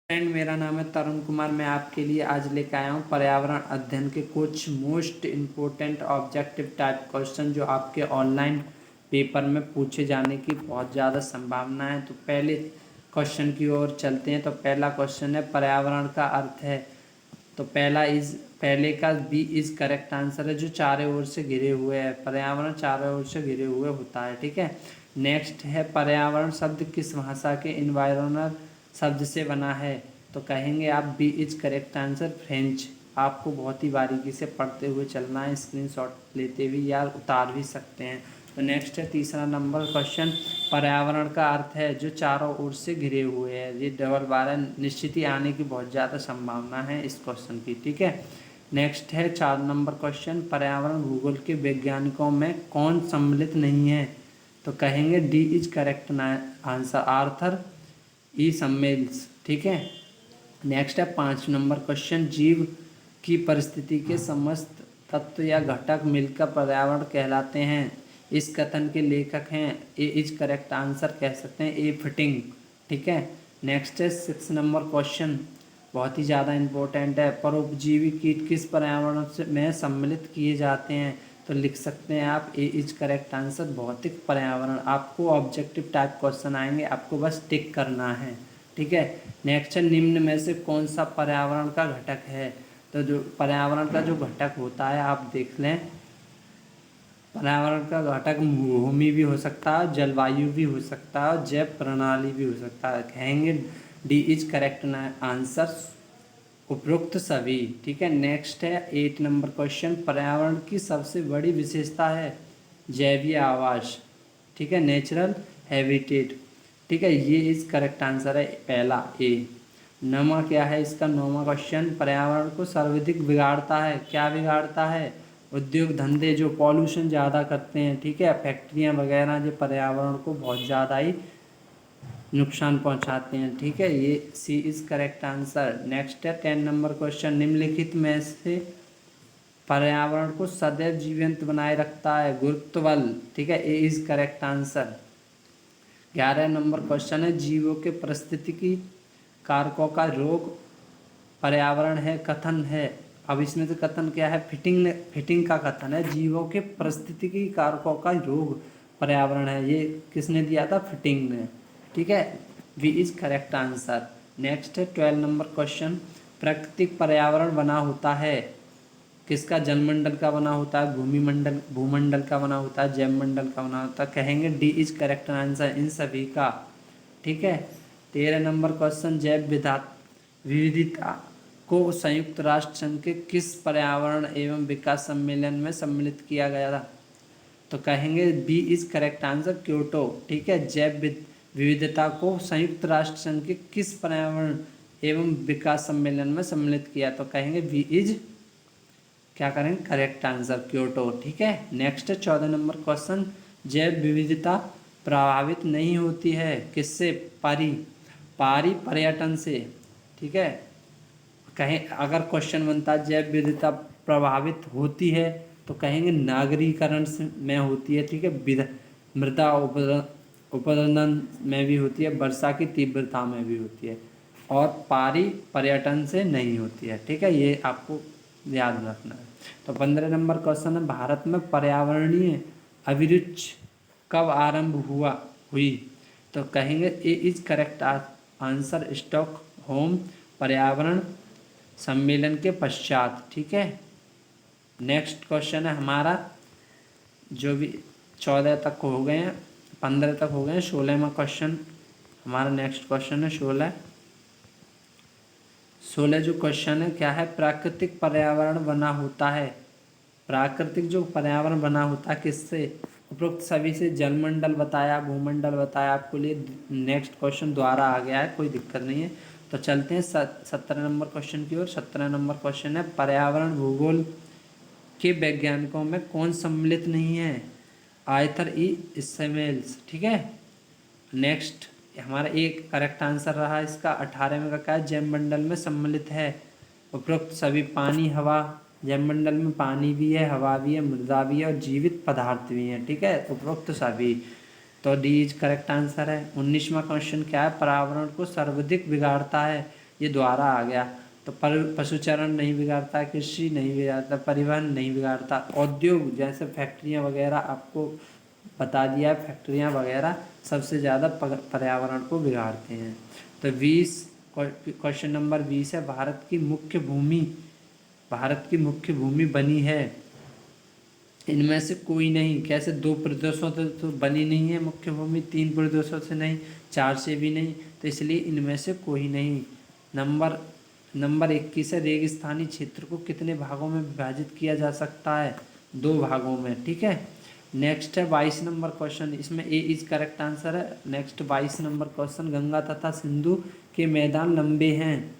Friend, मेरा नाम है तरुण कुमार। मैं आपके लिए आज लेकर आया हूँ पर्यावरण अध्ययन के कुछ most important objective type question जो आपके ऑनलाइन पेपर में पूछे जाने की बहुत ज़्यादा संभावना है। तो पहले क्वेश्चन की ओर चलते हैं। तो पहला क्वेश्चन है पर्यावरण का अर्थ है। तो पहले का बी इज करेक्ट आंसर है, जो चारों ओर से घिरे हुए है। पर्यावरण चारों ओर से घिरे हुए होता है, ठीक है। नेक्स्ट है पर्यावरण शब्द किस भाषा के इन्वायरनल शब्द से बना है। तो कहेंगे आप B is correct answer French. आपको बहुत ही बारीकी से पढ़ते हुए चलना है, स्क्रीनशॉट लेते भी या उतार भी सकते हैं। तो नेक्स्ट है तीसरा नंबर क्वेश्चन, पर्यावरण का अर्थ है जो चारों ओर से घिरे हुए हैं। ये डबल बार है, निश्चित ही आने की बहुत ज़्यादा संभावना है इस क्वेश्चन की, ठीक है। नेक्स्ट है 4 नंबर क्वेश्चन, पर्यावरण भूगोल के वैज्ञानिकों में कौन सम्मिलित नहीं है। तो कहेंगे D is correct answer Arthur E Samuels, ठीक है। नेक्स्ट है 5 नंबर क्वेश्चन, जीव की परिस्थिति के समस्त तत्व या घटक मिलकर पर्यावरण कहलाते हैं। इस कथन के लेखक हैं, ए इज करेक्ट आंसर कह सकते हैं ए फिटिंग, ठीक है। नेक्स्ट है 6 नंबर क्वेश्चन, बहुत ही ज़्यादा इम्पोर्टेंट है, परोपजीवी कीट किस पर्यावरण में सम्मिलित किए जाते हैं। तो लिख सकते हैं आप ए इज करेक्ट आंसर भौतिक पर्यावरण। आपको ऑब्जेक्टिव टाइप क्वेश्चन आएंगे, आपको बस टिक करना है, ठीक है। नेक्स्ट है निम्न में से कौन सा पर्यावरण का घटक है। तो जो पर्यावरण का जो घटक होता है आप देख लें, पर्यावरण का घटक भूमि भी हो सकता है, जलवायु भी हो सकता है और जैव प्रणाली भी हो सकता है। कहेंगे डी इज करेक्ट आंसर उपरोक्त सभी, ठीक है। नेक्स्ट है 8 नंबर क्वेश्चन, पर्यावरण की सबसे बड़ी विशेषता है जैवीय आवास, ठीक है, नेचुरल हैबिटेट, ठीक है। ये इस करेक्ट आंसर है पहला ए। नौवां क्या है इसका, नौवां क्वेश्चन, पर्यावरण को सर्वाधिक बिगाड़ता है, क्या बिगाड़ता है। उद्योग धंधे जो पॉल्यूशन ज़्यादा करते हैं, ठीक है, फैक्ट्रियाँ वगैरह जो पर्यावरण को बहुत ज़्यादा ही नुकसान पहुंचाते हैं, ठीक है। ये सी इज करेक्ट आंसर। नेक्स्ट है 10 नंबर क्वेश्चन, निम्नलिखित में से पर्यावरण को सदैव जीवंत बनाए रखता है गुरुत्व बल, ठीक है, ए इज करेक्ट आंसर। 11 नंबर क्वेश्चन है, जीवों के पारिस्थितिकी कारकों का रोग पर्यावरण है, कथन है। अब इसमें से कथन क्या है, फिटिंग का कथन है, जीवों के पारिस्थितिकी कारकों का रोग पर्यावरण है। ये किसने दिया था, फिटिंग ने, ठीक है। V is correct answer. Next है 12 नंबर क्वेश्चन, प्राकृतिक पर्यावरण बना होता है किसका, जलमंडल का बना होता है, भूमंडल का बना होता है, जैवमंडल का बना होता है। कहेंगे D is correct answer in सभी का, ठीक है। 13 नंबर क्वेश्चन, विविधता को संयुक्त राष्ट्र संघ के किस पर्यावरण एवं विकास सम्मेलन में सम्मिलित किया गया था। तो कहेंगे B is correct answer Kyoto, ठीक है। विविधता को संयुक्त राष्ट्र संघ के किस पर्यावरण एवं विकास सम्मेलन में सम्मिलित किया। तो कहेंगे बी इज क्या करेंगे, करेक्ट आंसर क्योटो, ठीक है। नेक्स्ट 14 नंबर क्वेश्चन, जैव विविधता प्रभावित नहीं होती है किससे, पारी पर्यटन से, ठीक है। कहें अगर क्वेश्चन बनता है जैव विविधता प्रभावित होती है तो कहेंगे नागरीकरण से में होती है, ठीक है, मृदा उपदन में भी होती है, वर्षा की तीव्रता में भी होती है, और पारी पर्यटन से नहीं होती है, ठीक है। ये आपको याद रखना है। तो 15 नंबर क्वेश्चन है, भारत में पर्यावरणीय अभिरुचि कब आरंभ हुई। तो कहेंगे ए इज करेक्ट आंसर स्टॉकहोम पर्यावरण सम्मेलन के पश्चात, ठीक है। नेक्स्ट क्वेश्चन है हमारा, जो भी 14 तक हो गए हैं, 15 तक हो गए हैं, 16वां क्वेश्चन हमारा नेक्स्ट क्वेश्चन है 16 जो क्वेश्चन है क्या है, प्राकृतिक पर्यावरण बना होता है, प्राकृतिक जो पर्यावरण बना होता है किससे, उपरोक्त सभी से। जलमंडल बताया, भूमंडल बताया, आपको लिए नेक्स्ट क्वेश्चन द्वारा आ गया है, कोई दिक्कत नहीं है। तो चलते हैं 17 नंबर क्वेश्चन की ओर। 17 नंबर क्वेश्चन है, पर्यावरण भूगोल के वैज्ञानिकों में कौन सम्मिलित नहीं है, आर्थर ई स्मेल्स, ठीक है। नेक्स्ट हमारा एक करेक्ट आंसर रहा इसका। 18 में का क्या है, जैवमंडल में सम्मिलित है उपरोक्त सभी, पानी हवा, जैवमंडल में पानी भी है, हवा भी है, मृदा भी है और जीवित पदार्थ भी हैं, ठीक है, उपरोक्त सभी। तो डी इज करेक्ट आंसर है। 19वां क्वेश्चन क्या है, पर्यावरण को सर्वाधिक बिगाड़ता है ये द्वारा आ गया। तो पशुचरण नहीं बिगाड़ता, कृषि नहीं बिगाड़ता, परिवहन नहीं बिगाड़ता, उद्योग जैसे फैक्ट्रियाँ वगैरह आपको बता दिया है, फैक्ट्रियाँ वगैरह सबसे ज़्यादा पर्यावरण को बिगाड़ते हैं। तो 20 क्वेश्चन नंबर 20 है, भारत की मुख्य भूमि बनी है, इनमें से कोई नहीं। कैसे? 2 प्रदेशों से तो बनी नहीं है मुख्य भूमि, 3 प्रदेशों से नहीं, 4 से भी नहीं, तो इसलिए इनमें से कोई नहीं। नंबर 21 है, रेगिस्तानी क्षेत्र को कितने भागों में विभाजित किया जा सकता है? 2 भागों में, ठीक है। नेक्स्ट है 22 नंबर क्वेश्चन, इसमें ए इज करेक्ट आंसर है। नेक्स्ट 22 नंबर क्वेश्चन, गंगा तथा सिंधु के मैदान लंबे हैं,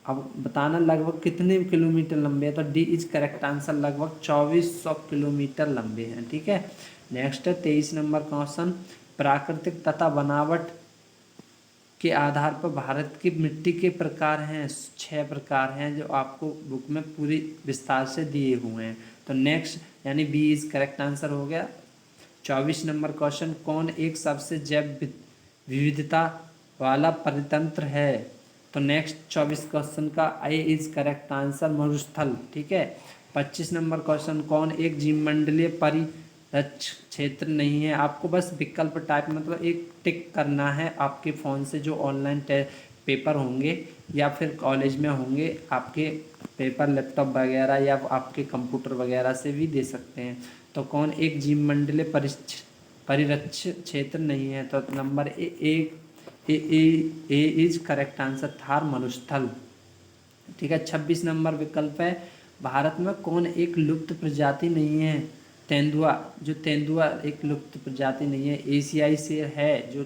अब बताना लगभग कितने किलोमीटर लंबे हैं? तो डी इज करेक्ट आंसर, लगभग 2400 किलोमीटर लंबे हैं, ठीक है। नेक्स्ट है 23 नंबर क्वेश्चन, प्राकृतिक तथा बनावट के आधार पर भारत की मिट्टी के प्रकार हैं, 6 प्रकार हैं जो आपको बुक में पूरी विस्तार से दिए हुए हैं। तो नेक्स्ट यानी बी इज करेक्ट आंसर हो गया। 24 नंबर क्वेश्चन, कौन एक सबसे जैव विविधता वाला परितंत्र है? तो नेक्स्ट 24 क्वेश्चन का ए इज करेक्ट आंसर, मरुस्थल, ठीक है। 25 नंबर क्वेश्चन, कौन एक जीवमंडलीय परिरक्ष क्षेत्र नहीं है? आपको बस विकल्प टाइप मतलब एक टिक करना है आपके फ़ोन से, जो ऑनलाइन पेपर होंगे या फिर कॉलेज में होंगे आपके पेपर, लैपटॉप वगैरह या आपके कंप्यूटर वगैरह से भी दे सकते हैं। तो कौन एक जीवमंडलीय परिरक्ष क्षेत्र नहीं है? तो number A is correct answer, Thar मरुस्थल, ठीक है। 26 नंबर विकल्प है, भारत में कौन एक लुप्त प्रजाति नहीं है? तेंदुआ, जो तेंदुआ एक लुप्त प्रजाति नहीं है। एशियाई शेर है जो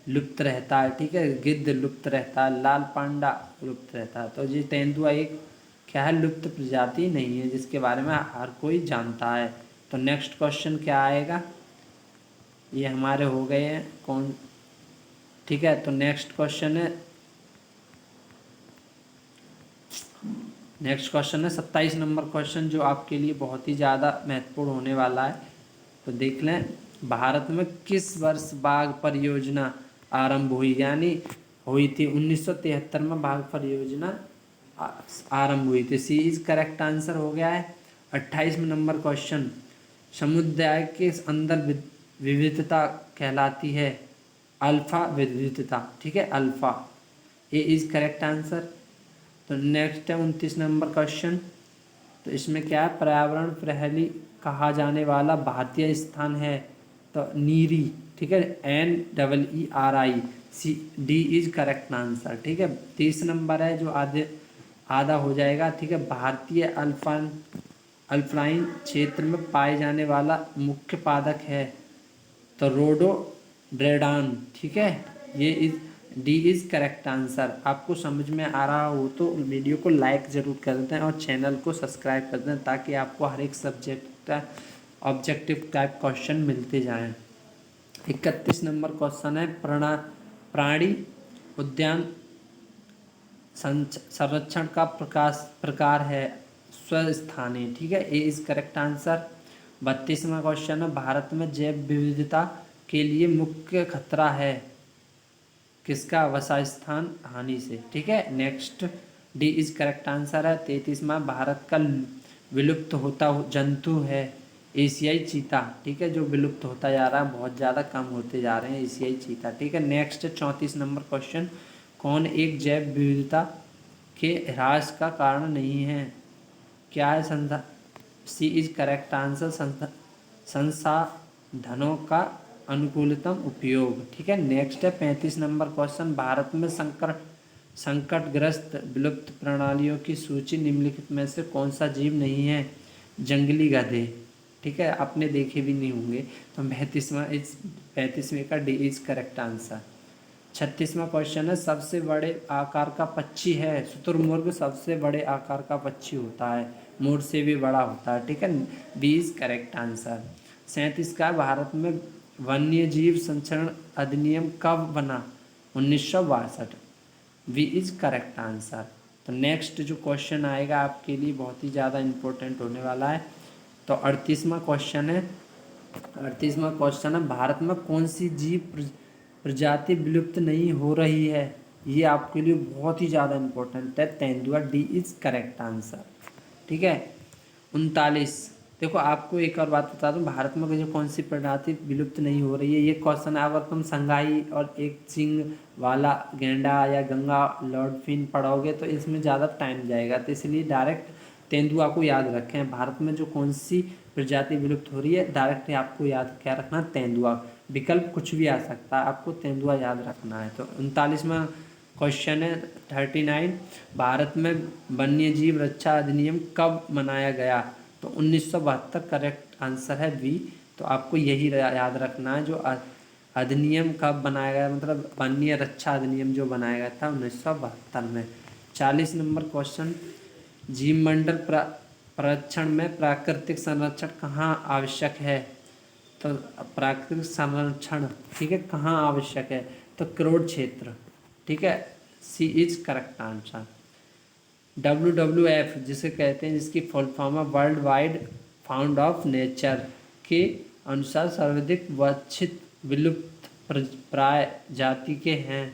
लुप्त रहता है, ठीक है। गिद्ध लुप्त रहता है, लाल पांडा लुप्त रहता है। तो ये तेंदुआ एक क्या है? लुप्त प्रजाति नहीं है, जिसके बारे में हर कोई जानता है। तो नेक्स्ट क्वेश्चन क्या आएगा? ये हमारे हो गए हैं कौन, ठीक है। तो नेक्स्ट क्वेश्चन है 27 नंबर क्वेश्चन, जो आपके लिए बहुत ही ज़्यादा महत्वपूर्ण होने वाला है। तो देख लें, भारत में किस वर्ष बाघ परियोजना आरंभ हुई? यानी हुई थी 1973 में बाघ परियोजना आरंभ हुई थी। सी इज करेक्ट आंसर हो गया है। 28 नंबर क्वेश्चन, समुदाय के अंदर विविधता कहलाती है अल्फा विविधता, ठीक है, alpha, A is correct answer. तो नेक्स्ट है 29 नंबर क्वेश्चन, तो इसमें क्या है? पर्यावरण प्रहरी कहा जाने वाला भारतीय स्थान है, तो नीरी, ठीक है, NEERI, C D is correct answer, ठीक है। 30 नंबर है जो आधा हो जाएगा, ठीक है। भारतीय अल्पाइन क्षेत्र में पाए जाने वाला मुख्य पादप है, तो रोडोडेंड्रॉन, ठीक है। ये is D is correct answer. आपको समझ में आ रहा हो तो वीडियो को लाइक ज़रूर कर दें और चैनल को सब्सक्राइब कर दें, ताकि आपको हर एक सब्जेक्ट का ऑब्जेक्टिव टाइप क्वेश्चन मिलते जाएं। 31 नंबर क्वेश्चन है, प्राणी उद्यान संरक्षण का प्रकार है स्वस्थानीय, ठीक है, A is correct answer. 32वां question है, भारत में जैव विविधता के लिए मुख्य खतरा है किसका? आवास स्थान हानि से, ठीक है। Next D is correct answer है। 33वां, भारत का विलुप्त होता जंतु है एशियाई चीता, ठीक है, जो विलुप्त होता जा रहा है, बहुत ज़्यादा कम होते जा रहे हैं एशियाई चीता, ठीक है। नेक्स्ट 34 नंबर क्वेश्चन, कौन एक जैव विविधता के ह्रास का कारण नहीं है? क्या है? सी इज करेक्ट आंसर, संसाधनों का अनुकूलतम उपयोग, ठीक है। नेक्स्ट है 35 नंबर क्वेश्चन, भारत में संकटग्रस्त विलुप्त प्रणालियों की सूची निम्नलिखित में से कौन सा जीव नहीं है? जंगली गधे, ठीक है, आपने देखे भी नहीं होंगे। तो 35वें का डी इज करेक्ट आंसर। 36वां क्वेश्चन है, सबसे बड़े आकार का पक्षी है शुतुरमुर्ग, सबसे बड़े आकार का पक्षी होता है, मोर से भी बड़ा होता है, ठीक है, बी इज करेक्ट आंसर। 37 का, भारत में वन्य जीव संरक्षण अधिनियम कब बना? 1962, वी इज करेक्ट आंसर। तो नेक्स्ट जो क्वेश्चन आएगा आपके लिए बहुत ही ज़्यादा इम्पोर्टेंट होने वाला है। तो 38वां क्वेश्चन है, भारत में कौन सी जीव प्रजाति विलुप्त नहीं हो रही है? ये आपके लिए बहुत ही ज़्यादा इम्पोर्टेंट है। तेंदुआ, डी इज करेक्ट आंसर। ठीक है। 39, देखो आपको एक और बात बता दूं, भारत में जो कौन सी प्रजाति विलुप्त नहीं हो रही है, ये क्वेश्चन अगर तुम संगाई और एक सिंग वाला गेंडा या गंगा लॉर्डफिन पढ़ोगे तो इसमें ज़्यादा टाइम जाएगा, तो इसलिए डायरेक्ट तेंदुआ को याद रखें। भारत में जो कौन सी प्रजाति विलुप्त हो रही है, डायरेक्ट आपको याद क्या रखना, तेंदुआ। विकल्प कुछ भी आ सकता है, आपको तेंदुआ याद रखना है। तो 39वां क्वेश्चन है 39, भारत में वन्य जीव रक्षा अधिनियम कब मनाया गया? तो 1972 करेक्ट आंसर है बी। तो आपको यही याद रखना है, जो अधिनियम कब बनाया गया, मतलब वन्य रक्षा अधिनियम जो बनाया गया था 1972 में। 40 नंबर क्वेश्चन, जीवमंडल संरक्षण में प्राकृतिक संरक्षण कहाँ आवश्यक है? तो प्राकृतिक संरक्षण, ठीक है, कहाँ आवश्यक है? तो क्रोड क्षेत्र, ठीक है, C is correct answer. WWF जिसे कहते हैं, जिसकी फुल फॉर्म है world wide found of nature, के अनुसार सर्वाधिक वांछित विलुप्त प्राय जाति के हैं,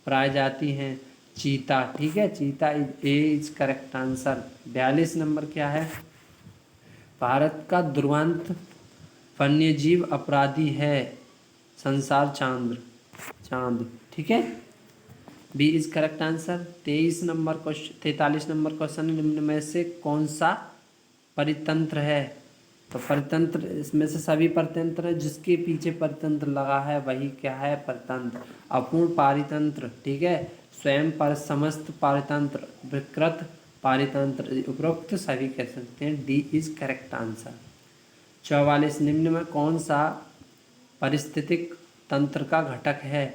प्राय जाति हैं चीता। ठीक है, चीता इज करेक्ट आंसर। 42 नंबर क्या है? भारत का दुर्दांत वन्यजीव अपराधी है संसार चांद। ठीक है, बी इज करेक्ट आंसर। 43 नंबर क्वेश्चन, निम्न में से कौन सा परितंत्र है? तो परितंत्र, इसमें से सभी परितंत्र है, जिसके पीछे परितंत्र लगा है वही क्या है? परितंत्र। अपूर्ण पारितंत्र, ठीक है, स्वयं पर समस्त पारितंत्र, विकृत पारितंत्र, उपरोक्त सभी कह सकते हैं। D is correct answer. 44, निम्न में कौन सा पारिस्थितिक तंत्र का घटक है?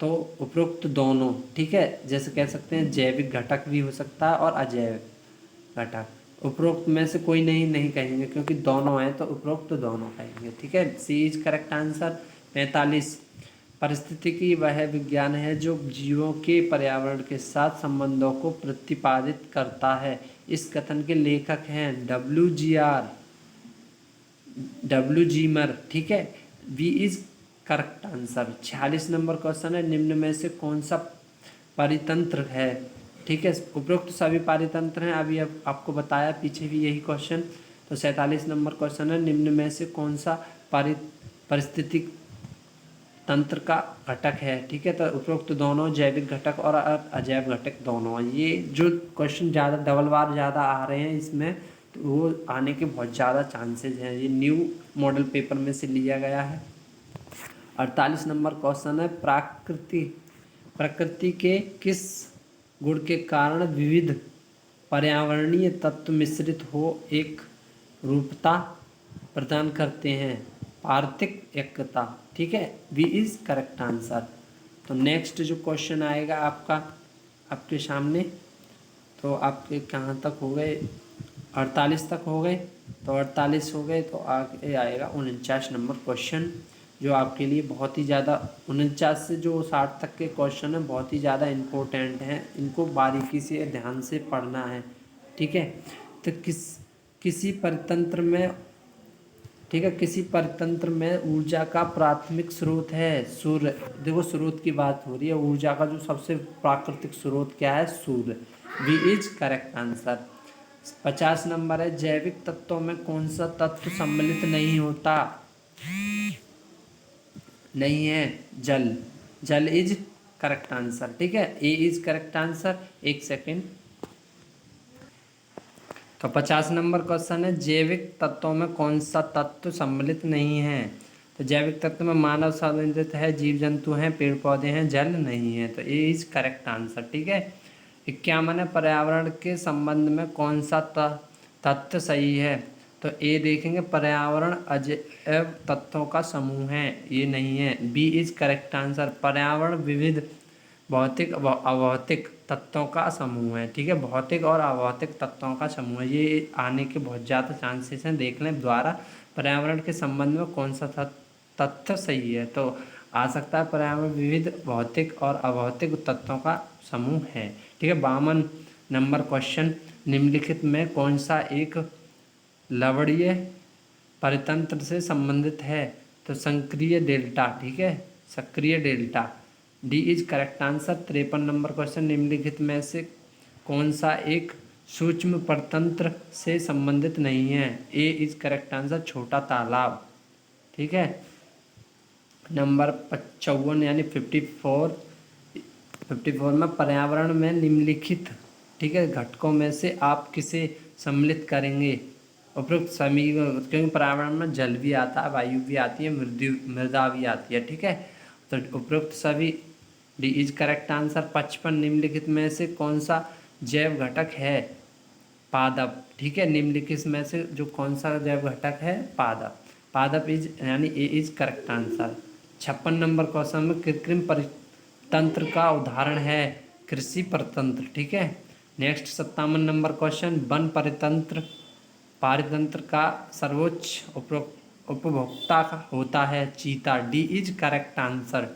तो उपरोक्त दोनों, ठीक है, जैसे कह सकते हैं जैविक घटक भी हो सकता है और अजैविक घटक। उपरोक्त में से कोई नहीं कहेंगे, क्योंकि दोनों हैं तो उपरोक्त दोनों कहेंगे। ठीक है, सी इज करेक्ट आंसर। 45, पारिस्थितिकी वह विज्ञान है जो जीवों के पर्यावरण के साथ संबंधों को प्रतिपादित करता है। इस कथन के लेखक हैं डब्ल्यू जीमर। ठीक है, बी इज करेक्ट आंसर। 46 नंबर क्वेश्चन है, निम्न में से कौन सा परितंत्र है? ठीक है, उपरोक्त सभी पारितंत्र हैं, अभी अब आपको बताया पीछे भी यही क्वेश्चन। तो 47 नंबर क्वेश्चन है, निम्न में से कौन सा पारिस्थितिक तंत्र का घटक है? ठीक है, तो उपरोक्त दोनों, जैविक घटक और अजैव घटक दोनों। ये जो क्वेश्चन ज़्यादा डबल बार ज़्यादा आ रहे हैं इसमें, तो वो आने के बहुत ज़्यादा चांसेस हैं। ये न्यू मॉडल पेपर में से लिया गया है। 48 नंबर क्वेश्चन है, प्रकृति के किस गुण के कारण विविध पर्यावरणीय तत्व मिश्रित हो एक रूपता प्रदान करते हैं? पार्थिक एकता। ठीक है, बी इज करेक्ट आंसर। तो नेक्स्ट जो क्वेश्चन आएगा आपके सामने, तो आपके कहाँ तक हो गए? 48 तक हो गए। तो 48 हो गए तो आगे आएगा 49 नंबर क्वेश्चन, जो आपके लिए बहुत ही ज़्यादा, 49 से जो 60 तक के क्वेश्चन हैं बहुत ही ज़्यादा इम्पोर्टेंट हैं, इनको बारीकी से ध्यान से पढ़ना है। ठीक है, तो किसी परितंत्र में, ठीक है, किसी परितंत्र में ऊर्जा का प्राथमिक स्रोत है सूर्य। देखो स्रोत की बात हो रही है, ऊर्जा का जो सबसे प्राकृतिक स्रोत क्या है? सूर्य। B is correct answer. 50 नंबर है, जैविक तत्वों में कौन सा तत्व सम्मिलित नहीं होता? नहीं है, जल इज करेक्ट आंसर। ठीक है, ए इज करेक्ट आंसर। एक सेकेंड। तो 50 नंबर क्वेश्चन है, जैविक तत्वों में कौन सा तत्व सम्मिलित नहीं है? तो जैविक तत्व में मानव संबंधित है, जीव जंतु हैं, पेड़ पौधे हैं, जल नहीं है। तो ए इज करेक्ट आंसर। ठीक है, 51 है, पर्यावरण के संबंध में कौन सा तत्व सही है? तो ए देखेंगे, पर्यावरण अजैव तत्वों का समूह है, ये नहीं है। B is correct answer. पर्यावरण विविध भौतिक व अभौतिक तत्वों का समूह है। ठीक है, भौतिक और अभौतिक तत्वों का समूह है, ये आने के बहुत ज़्यादा चांसेस हैं। देख लें द्वारा, पर्यावरण के संबंध में कौन सा तथ्य सही है? तो आ सकता है पर्यावरण विविध भौतिक और अभौतिक तत्वों का समूह है। ठीक है, 52 नंबर क्वेश्चन, निम्नलिखित में कौन सा एक लवणीय परितंत्र से संबंधित है? तो सक्रिय डेल्टा। ठीक है, सक्रिय delta. D is correct answer. 53 number question, निम्नलिखित में से कौन सा एक सूक्ष्म परतंत्र से संबंधित नहीं है? ए इज करेक्ट आंसर, छोटा तालाब। ठीक है। नंबर 55 यानी 54 में पर्यावरण में निम्नलिखित, ठीक है, घटकों में से आप किसे सम्मिलित करेंगे? उपरोक्त सभी, क्योंकि पर्यावरण में जल भी आता है, वायु भी आती है, मृदा भी आती है। ठीक है, तो उपरोक्त सभी, डी इज करेक्ट आंसर। 55 निम्नलिखित में से कौन सा जैव घटक है? पादप। ठीक है, निम्नलिखित में से जो कौन सा जैव घटक है? पादप। पादप इज यानी ए इज करेक्ट आंसर। 56 नंबर क्वेश्चन में कृत्रिम परितंत्र का उदाहरण है कृषि परितंत्र। ठीक है। नेक्स्ट 57 नंबर क्वेश्चन, वन पारितंत्र का सर्वोच्च उपभोक्ता होता है चीता। D is correct answer.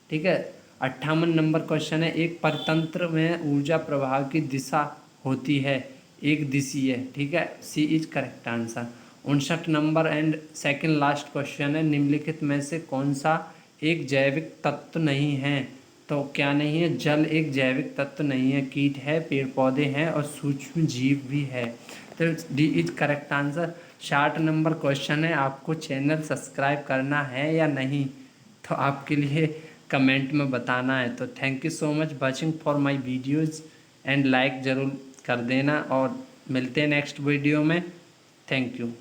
ठीक है। 58 नंबर क्वेश्चन है, एक परितंत्र में ऊर्जा प्रवाह की दिशा होती है एक दिशीय। ठीक है, सी इज करेक्ट आंसर। 59 नंबर एंड सेकंड लास्ट क्वेश्चन है, निम्नलिखित में से कौन सा एक जैविक तत्व नहीं है? तो क्या नहीं है? जल एक जैविक तत्व नहीं है, कीट है, पेड़ पौधे हैं और सूक्ष्म जीव भी है। तो D is correct answer. 60 number question है, आपको चैनल सब्सक्राइब करना है या नहीं? तो आपके लिए कमेंट में बताना है। तो thank you so much watching for my videos and like ज़रूर कर देना, और मिलते हैं नेक्स्ट वीडियो में। Thank you.